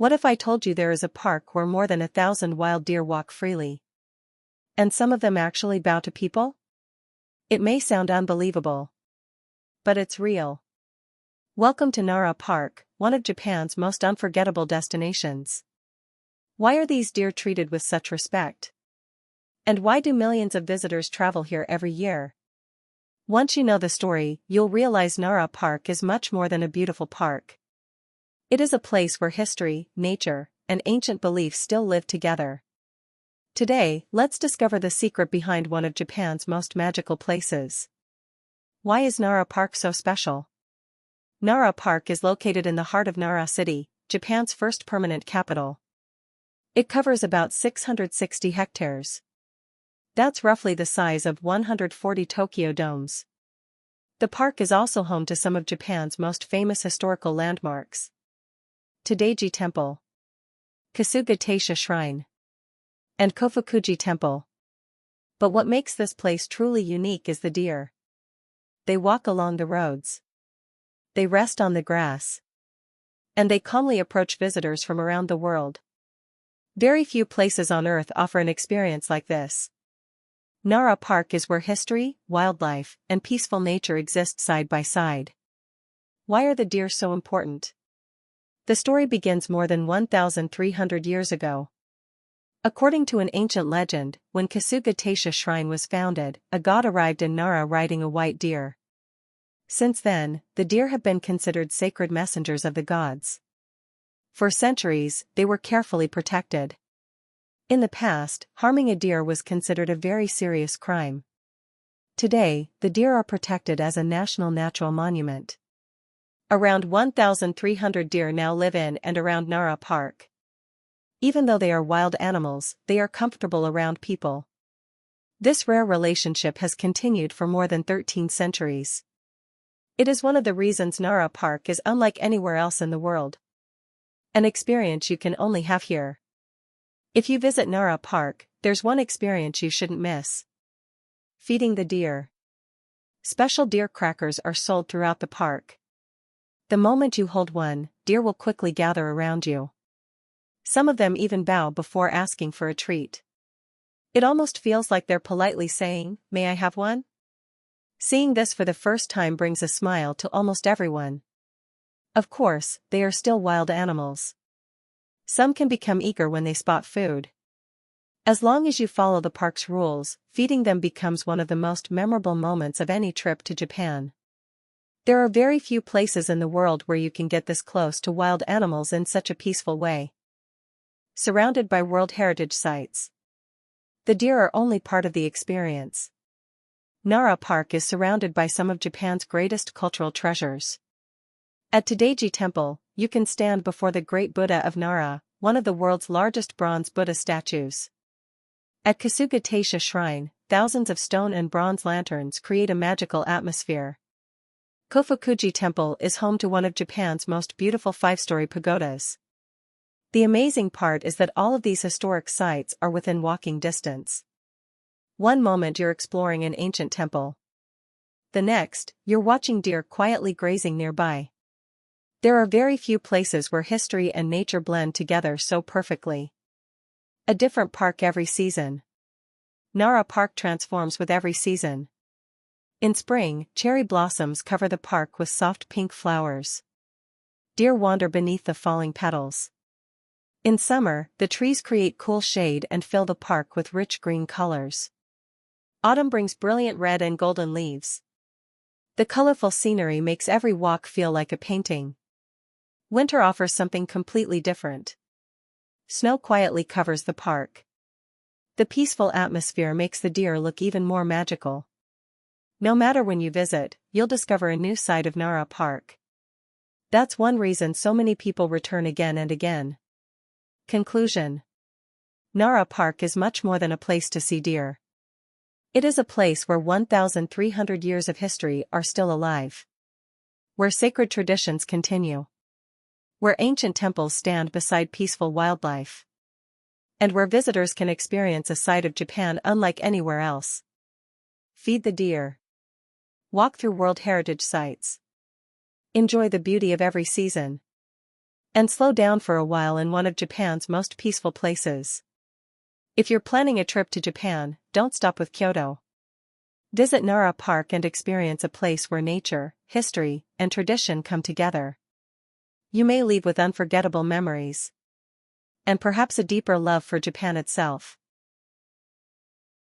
What if I told you there is a park where more than 1,000 wild deer walk freely? And some of them actually bow to people? It may sound unbelievable, but it's real. Welcome to Nara Park, one of Japan's most unforgettable destinations. Why are these deer treated with such respect? And why do millions of visitors travel here every year? Once you know the story, you'll realize Nara Park is much more than a beautiful park. It is a place where history, nature, and ancient beliefs still live together. Today, let's discover the secret behind one of Japan's most magical places. Why is Nara Park so special? Nara Park is located in the heart of Nara City, Japan's first permanent capital. It covers about 660 hectares. That's roughly the size of 140 Tokyo domes. The park is also home to some of Japan's most famous historical landmarks: Todaiji Temple, Kasuga Taisha Shrine, and Kofukuji Temple. But what makes this place truly unique is the deer. They walk along the roads. They rest on the grass. And they calmly approach visitors from around the world. Very few places on Earth offer an experience like this. Nara Park is where history, wildlife, and peaceful nature exist side by side. Why are the deer so important? The story begins more than 1,300 years ago. According to an ancient legend, when Kasuga Taisha Shrine was founded, a god arrived in Nara riding a white deer. Since then, the deer have been considered sacred messengers of the gods. For centuries, they were carefully protected. In the past, harming a deer was considered a very serious crime. Today, the deer are protected as a national natural monument. Around 1,300 deer now live in and around Nara Park. Even though they are wild animals, they are comfortable around people. This rare relationship has continued for more than 13 centuries. It is one of the reasons Nara Park is unlike anywhere else in the world. An experience you can only have here. If you visit Nara Park, there's one experience you shouldn't miss. Feeding the deer. Special deer crackers are sold throughout the park. The moment you hold one, deer will quickly gather around you. Some of them even bow before asking for a treat. It almost feels like they're politely saying, "May I have one?" Seeing this for the first time brings a smile to almost everyone. Of course, they are still wild animals. Some can become eager when they spot food. As long as you follow the park's rules, feeding them becomes one of the most memorable moments of any trip to Japan. There are very few places in the world where you can get this close to wild animals in such a peaceful way. Surrounded by World Heritage Sites. The deer are only part of the experience. Nara Park is surrounded by some of Japan's greatest cultural treasures. At Todaiji Temple, you can stand before the Great Buddha of Nara, one of the world's largest bronze Buddha statues. At Kasuga Taisha Shrine, thousands of stone and bronze lanterns create a magical atmosphere. Kofukuji Temple is home to one of Japan's most beautiful 5-story pagodas. The amazing part is that all of these historic sites are within walking distance. One moment you're exploring an ancient temple. The next, you're watching deer quietly grazing nearby. There are very few places where history and nature blend together so perfectly. A different park every season. Nara Park transforms with every season. In spring, cherry blossoms cover the park with soft pink flowers. Deer wander beneath the falling petals. In summer, the trees create cool shade and fill the park with rich green colors. Autumn brings brilliant red and golden leaves. The colorful scenery makes every walk feel like a painting. Winter offers something completely different. Snow quietly covers the park. The peaceful atmosphere makes the deer look even more magical. No matter when you visit, you'll discover a new side of Nara Park. That's one reason so many people return again and again. Conclusion. Nara Park is much more than a place to see deer. It is a place where 1,300 years of history are still alive. Where sacred traditions continue. Where ancient temples stand beside peaceful wildlife. And where visitors can experience a side of Japan unlike anywhere else. Feed the deer. Walk through World Heritage Sites. Enjoy the beauty of every season. And slow down for a while in one of Japan's most peaceful places. If you're planning a trip to Japan, don't stop with Kyoto. Visit Nara Park and experience a place where nature, history, and tradition come together. You may leave with unforgettable memories. And perhaps a deeper love for Japan itself.